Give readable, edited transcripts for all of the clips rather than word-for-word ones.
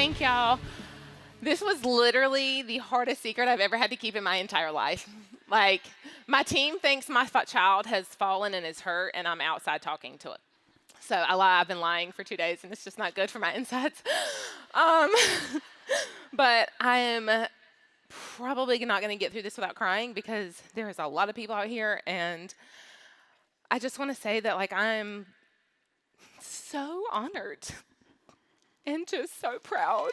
Thank y'all. This was literally the hardest secret I've ever had to keep in my entire life. Like, my team thinks my child has fallen and is hurt, and I'm outside talking to it. So I lie. I've been lying for 2 days, and it's just not good for my insides. Um, but I am probably not going to get through this without crying because there is a lot of people out here, and I just want to say that, like, I'm so honored and just so proud.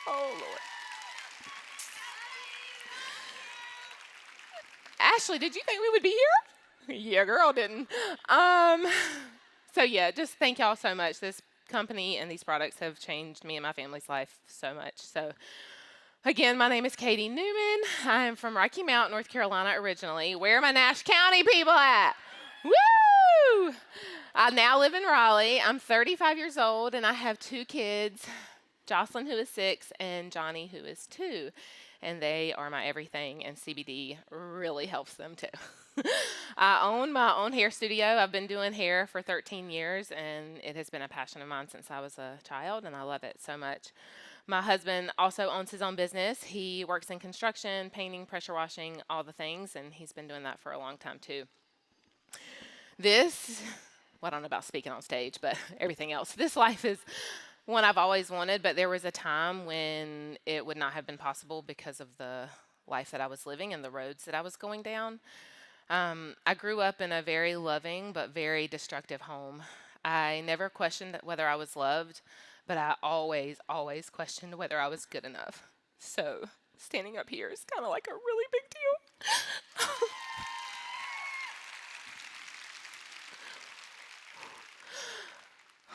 Oh, Lord. Ashley, did you think we would be here? Yeah, girl, didn't. So yeah, just thank y'all so much. This company and these products have changed me and my family's life so much. So again, my name is Katie Newman. I'm from Rocky Mount, North Carolina originally. Where are my Nash County people at? Woo! I now live in Raleigh. I'm 35 years old and I have 2 kids, Jocelyn, who is 6, and Johnny, who is 2. And they are my everything, and CBD really helps them too. I own my own hair studio. I've been doing hair for 13 years, and it has been a passion of mine since I was a child, and I love it so much. My husband also owns his own business. He works in construction, painting, pressure washing, all the things, and he's been doing that for a long time too. Well, I don't know about speaking on stage, but everything else. This life is one I've always wanted, but there was a time when it would not have been possible because of the life that I was living and the roads that I was going down. I grew up in a very loving but very destructive home. I never questioned whether I was loved, but I always, always questioned whether I was good enough. So standing up here is kind of like a really big deal.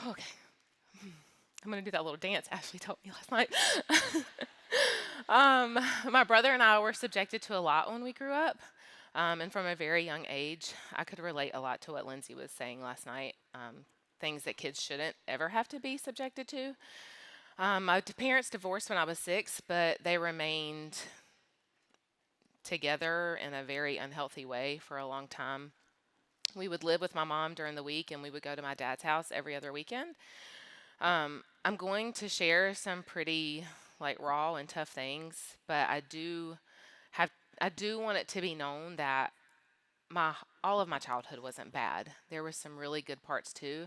Okay. I'm going to do that little dance Ashley told me last night. My brother and I were subjected to a lot when we grew up. And from a very young age, I could relate a lot to what Lindsay was saying last night. Things that kids shouldn't ever have to be subjected to. My parents divorced when I was 6, but they remained together in a very unhealthy way for a long time. We would live with my mom during the week, and we would go to my dad's house every other weekend. I'm going to share some pretty raw and tough things, but I do want it to be known that all of my childhood wasn't bad. There were some really good parts too.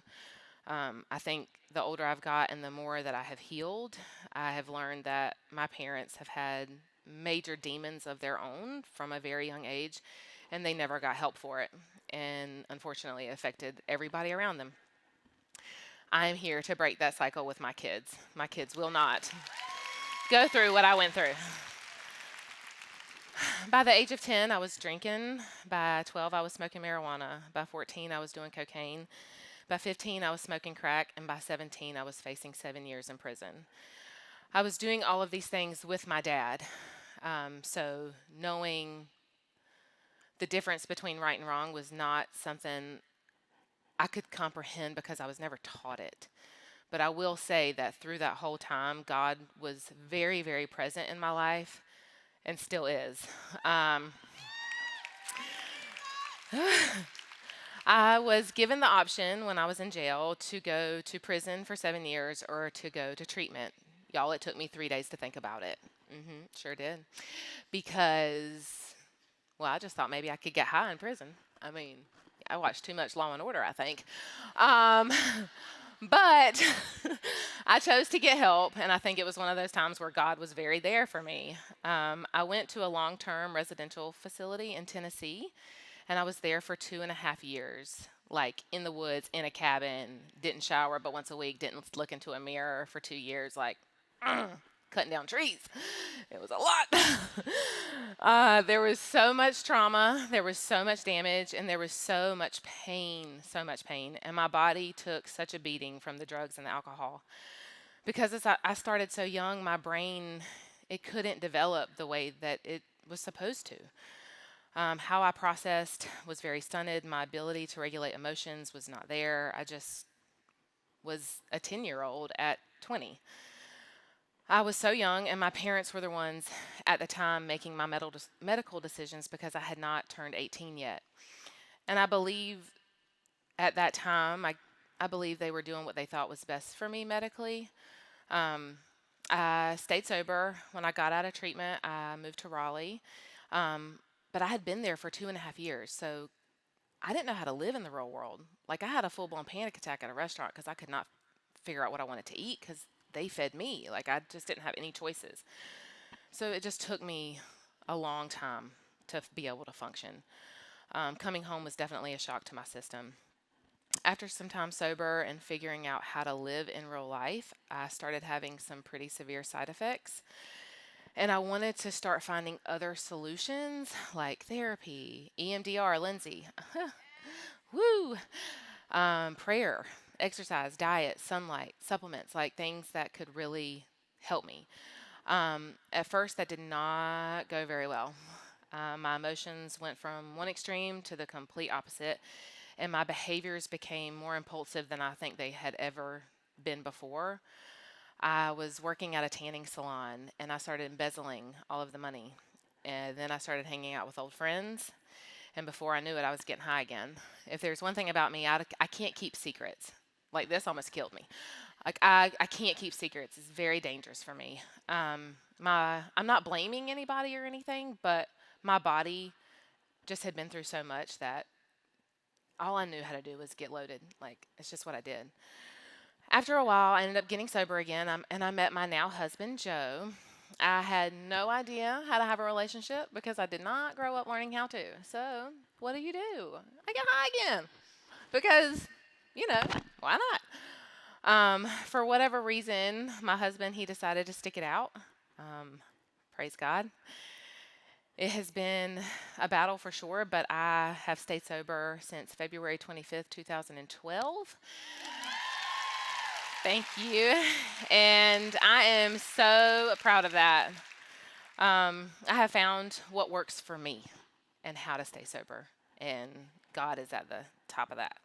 I think the older I've got and the more that I have healed, I have learned that my parents have had major demons of their own from a very young age, and they never got help for it. And unfortunately, it affected everybody around them. I am here to break that cycle with my kids. My kids will not go through what I went through. By the age of 10, I was drinking. By 12, I was smoking marijuana. By 14, I was doing cocaine. By 15, I was smoking crack. And by 17, I was facing 7 years in prison. I was doing all of these things with my dad. So knowing the difference between right and wrong was not something I could comprehend because I was never taught it. But I will say that through that whole time, God was very, very present in my life and still is. I was given the option when I was in jail to go to prison for 7 years or to go to treatment. Y'all, it took me 3 days to think about it. Sure did. Because, well, I just thought maybe I could get high in prison. I mean, I watched too much Law and Order, I think. But I chose to get help, and I think it was one of those times where God was very there for me. I went to a long-term residential facility in Tennessee, and I was there for 2.5 years, like in the woods, in a cabin, didn't shower but once a week, didn't look into a mirror for 2 years, cutting down trees. It was a lot. There was so much trauma, there was so much damage, and there was so much pain. And my body took such a beating from the drugs and the alcohol. Because as I started so young, my brain, it couldn't develop the way that it was supposed to. How I processed was very stunted. My ability to regulate emotions was not there. I just was a 10-year-old at 20. I was so young, and my parents were the ones at the time making my medical decisions because I had not turned 18 yet. And I believe at that time, I believe they were doing what they thought was best for me medically. I I stayed sober. When I got out of treatment, I moved to Raleigh. Um, but I had been there for 2.5 years, so I didn't know how to live in the real world. Like, I had a full blown panic attack at a restaurant because I could not figure out what I wanted to eat because they fed me. Like, I just didn't have any choices. So it just took me a long time to be able to function. Coming home was definitely a shock to my system. After some time sober and figuring out how to live in real life, I started having some pretty severe side effects. And I wanted to start finding other solutions like therapy, EMDR, Lindsay, woo, prayer, exercise, diet, sunlight, supplements, like things that could really help me. At first, that did not go very well. My emotions went from one extreme to the complete opposite, and my behaviors became more impulsive than I think they had ever been before. I was working at a tanning salon and I started embezzling all of the money. And then I started hanging out with old friends. And before I knew it, I was getting high again. If there's one thing about me, I can't keep secrets. Like, this almost killed me. Like, I can't keep secrets. It's very dangerous for me. I'm not blaming anybody or anything, but my body just had been through so much that all I knew how to do was get loaded. Like, it's just what I did. After a while, I ended up getting sober again, and I met my now husband, Joe. I had no idea how to have a relationship because I did not grow up learning how to. So, what do? I get high again because, why not? For whatever reason, my husband, he decided to stick it out. Praise God. It has been a battle for sure, but I have stayed sober since February 25th, 2012. Thank you. And I am so proud of that. I have found what works for me and how to stay sober. And God is at the top of that.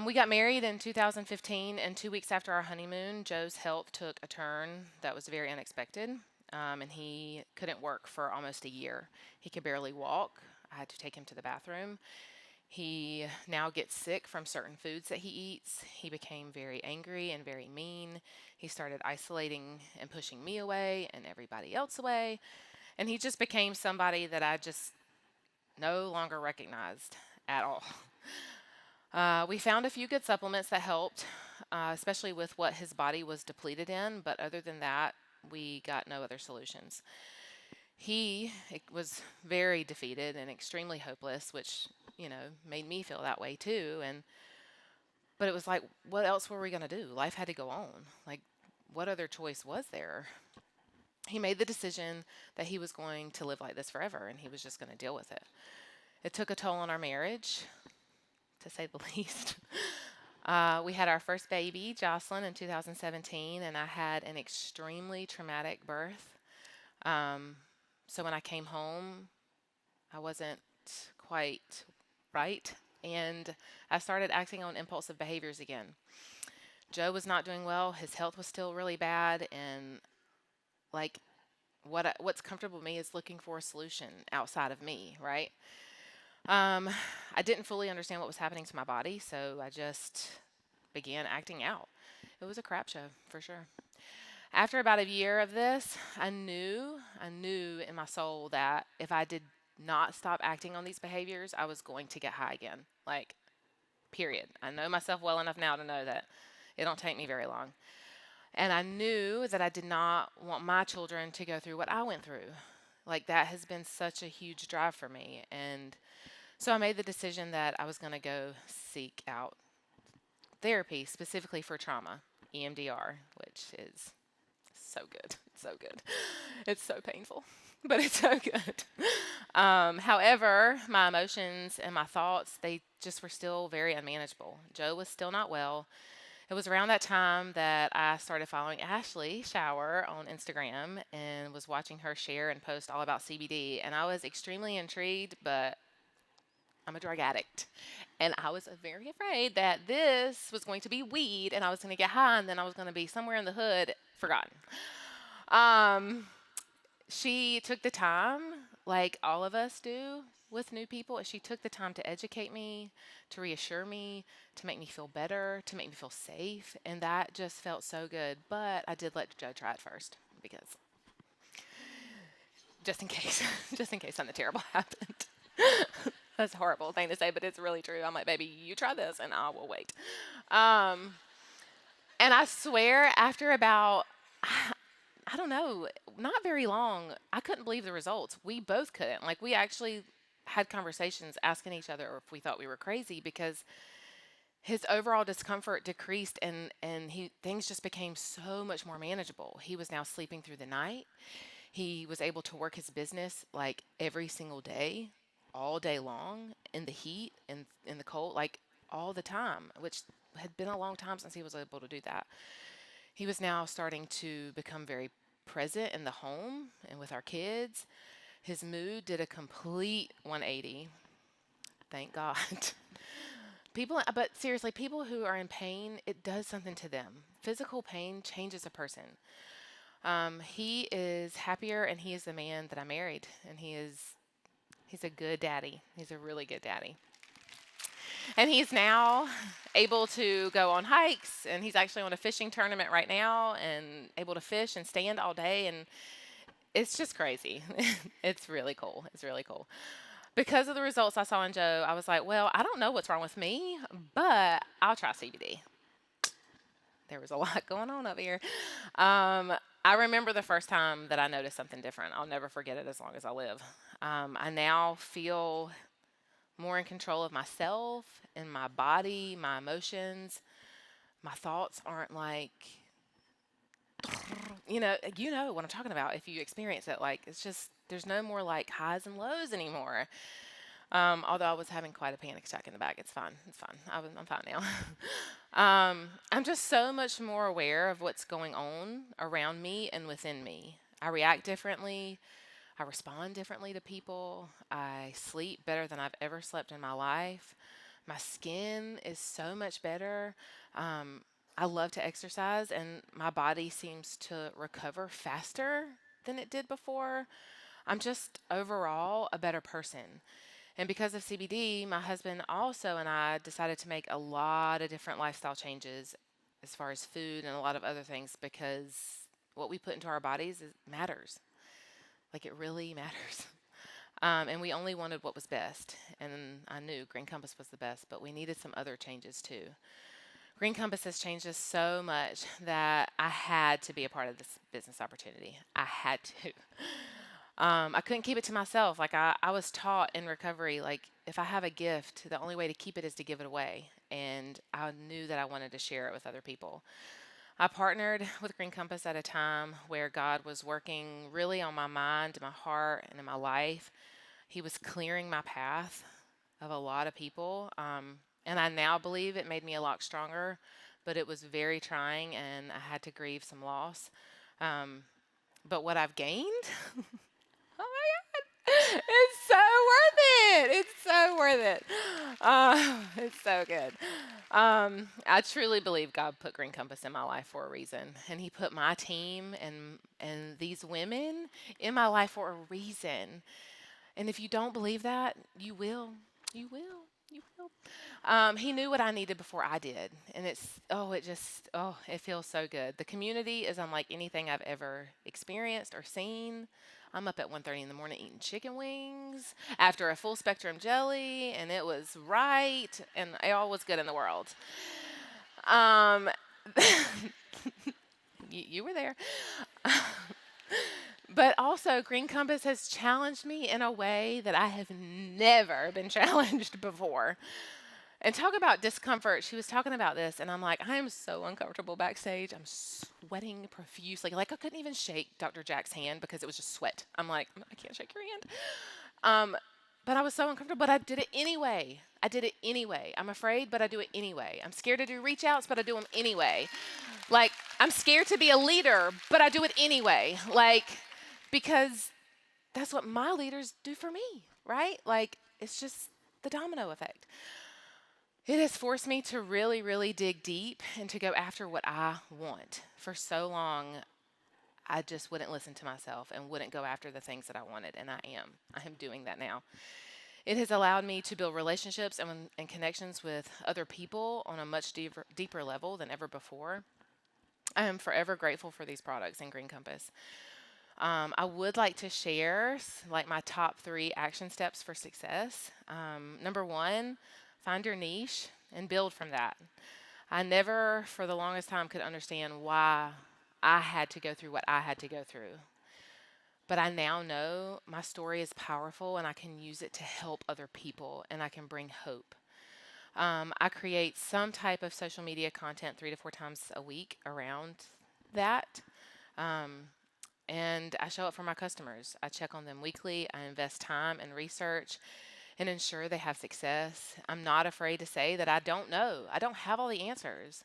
We got married in 2015, and 2 weeks after our honeymoon, Joe's health took a turn that was very unexpected, and he couldn't work for almost a year. He could barely walk. I had to take him to the bathroom. He now gets sick from certain foods that he eats. He became very angry and very mean. He started isolating and pushing me away and everybody else away. And he just became somebody that I just no longer recognized at all. We found a few good supplements that helped, especially with what his body was depleted in. But other than that, we got no other solutions. He was very defeated and extremely hopeless, which, made me feel that way too. But it was like, what else were we going to do? Life had to go on. Like, what other choice was there? He made the decision that he was going to live like this forever and he was just going to deal with it. It took a toll on our marriage, to say the least. We had our first baby, Jocelyn, in 2017, and I had an extremely traumatic birth. So when I came home, I wasn't quite right, and I started acting on impulsive behaviors again. Joe was not doing well. His health was still really bad, and like what's comfortable to me is looking for a solution outside of me, right? I didn't fully understand what was happening to my body, so I just began acting out. It was a crap show, for sure. After about a year of this, I knew in my soul that if I did not stop acting on these behaviors, I was going to get high again. Like, period. I know myself well enough now to know that it don't take me very long. And I knew that I did not want my children to go through what I went through. Like, that has been such a huge drive for me. And so I made the decision that I was going to go seek out therapy, specifically for trauma, EMDR, which is so good. It's so good. It's so painful, but it's so good. However, my emotions and my thoughts, they just were still very unmanageable. Joe was still not well. It was around that time that I started following Ashley Shower on Instagram and was watching her share and post all about CBD. And I was extremely intrigued, but I'm a drug addict. And I was very afraid that this was going to be weed and I was going to get high and then I was going to be somewhere in the hood forgotten. She took the time, like all of us do with new people, she took the time to educate me, to reassure me, to make me feel better, to make me feel safe. And that just felt so good. But I did let Joe try it first because just in case, just in case something terrible happened. That's a horrible thing to say, but it's really true. I'm like, baby, you try this and I will wait. Um, and I swear, after about, I don't know, not very long, I couldn't believe the results. We both couldn't. Like, we actually had conversations asking each other if we thought we were crazy because his overall discomfort decreased and things just became so much more manageable. He was now sleeping through the night. He was able to work his business like every single day, all day long, in the heat and in the cold, like all the time, which had been a long time since he was able to do that. He was now starting to become very present in the home and with our kids. His mood did a complete 180. Thank God. But seriously, people who are in pain, it does something to them. Physical pain changes a person. He is happier, and he is the man that I married, and he's a good daddy. He's a really good daddy. And he's now able to go on hikes, and he's actually on a fishing tournament right now and able to fish and stand all day. And it's just crazy. It's really cool. It's really cool. Because of the results I saw in Joe, I was like, well, I don't know what's wrong with me, but I'll try CBD. There was a lot going on up here. I remember the first time that I noticed something different. I'll never forget it as long as I live. I now feel more in control of myself and my body, my emotions. My thoughts aren't like, you know what I'm talking about if you experience it. Like, it's just, there's no more like highs and lows anymore. Although I was having quite a panic attack in the back. It's fine. It's fine. I'm fine now. I'm just so much more aware of what's going on around me and within me. I react differently. I respond differently to people. I sleep better than I've ever slept in my life. My skin is so much better. I love to exercise, and my body seems to recover faster than it did before. I'm just overall a better person. And because of CBD, my husband also and I decided to make a lot of different lifestyle changes as far as food and a lot of other things because what we put into our bodies matters. Like, it really matters. And we only wanted what was best. And I knew Green Compass was the best, but we needed some other changes too. Green Compass has changed us so much that I had to be a part of this business opportunity. I had to. I couldn't keep it to myself. Like, I was taught in recovery, like, if I have a gift, the only way to keep it is to give it away. And I knew that I wanted to share it with other people. I partnered with Green Compass at a time where God was working really on my mind, my heart, and in my life. He was clearing my path of a lot of people. And I now believe it made me a lot stronger, but it was very trying and I had to grieve some loss. But what I've gained, oh my God, it's so worth it. It's so worth it. It's so good. I truly believe God put Green Compass in my life for a reason, and He put my team and these women in my life for a reason. And if you don't believe that, you will. You will. You will. He knew what I needed before I did. And it feels so good. The community is unlike anything I've ever experienced or seen. I'm up at 1:30 in the morning eating chicken wings after a full spectrum jelly, and it was right, and all was good in the world. Um, you were there. But also, Green Compass has challenged me in a way that I have never been challenged before. And talk about discomfort. She was talking about this, and I'm like, I am so uncomfortable backstage. I'm sweating profusely. Like, I couldn't even shake Dr. Jack's hand because it was just sweat. I'm like, I can't shake your hand. But I was so uncomfortable, but I did it anyway. I did it anyway. I'm afraid, but I do it anyway. I'm scared to do reach outs, but I do them anyway. Like, I'm scared to be a leader, but I do it anyway. Like, because that's what my leaders do for me, right? Like, it's just the domino effect. It has forced me to really, really dig deep and to go after what I want. For so long, I just wouldn't listen to myself and wouldn't go after the things that I wanted. And I am. I am doing that now. It has allowed me to build relationships and connections with other people on a much deeper level than ever before. I am forever grateful for these products in Green Compass. I would like to share like my top 3 action steps for success. Number 1, find your niche and build from that. I never, for the longest time, could understand why I had to go through what I had to go through. But I now know my story is powerful and I can use it to help other people and I can bring hope. I create some type of social media content 3 to 4 times a week around that. And I show up for my customers. I check on them weekly. I invest time and research and ensure they have success. I'm not afraid to say that I don't know. I don't have all the answers.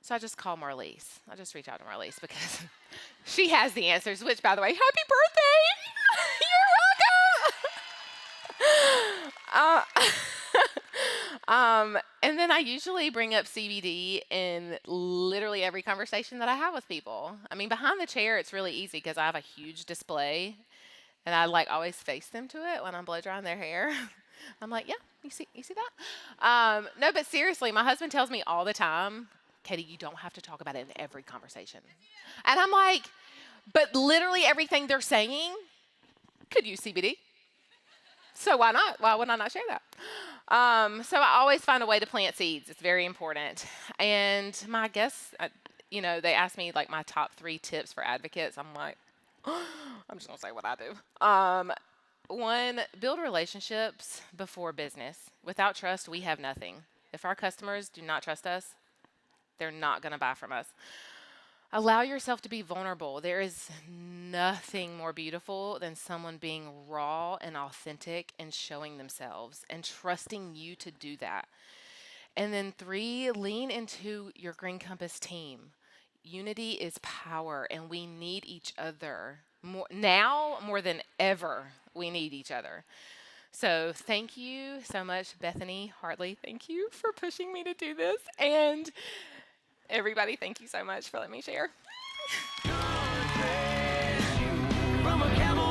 So I just call Marlise. I just reach out to Marlise because she has the answers, which, by the way, happy birthday! You're welcome! And then I usually bring up CBD in literally every conversation that I have with people. I mean, behind the chair, it's really easy because I have a huge display and I like always face them to it when I'm blow drying their hair. I'm like, yeah, you see that? No, but seriously, my husband tells me all the time, Katie, you don't have to talk about it in every conversation. And I'm like, but literally everything they're saying could use CBD. So why not? Why would I not share that? So I always find a way to plant seeds. It's very important. And my guests, they ask me like my top 3 tips for advocates. I'm like, I'm just going to say what I do. 1, build relationships before business. Without trust, we have nothing. If our customers do not trust us, they're not going to buy from us. Allow yourself to be vulnerable. There is nothing more beautiful than someone being raw and authentic and showing themselves and trusting you to do that. And then 3, lean into your Green Compass team. Unity is power, and we need each other. More than ever, we need each other. So thank you so much, Bethany Hartley. Thank you for pushing me to do this. And everybody, thank you so much for letting me share. From a camel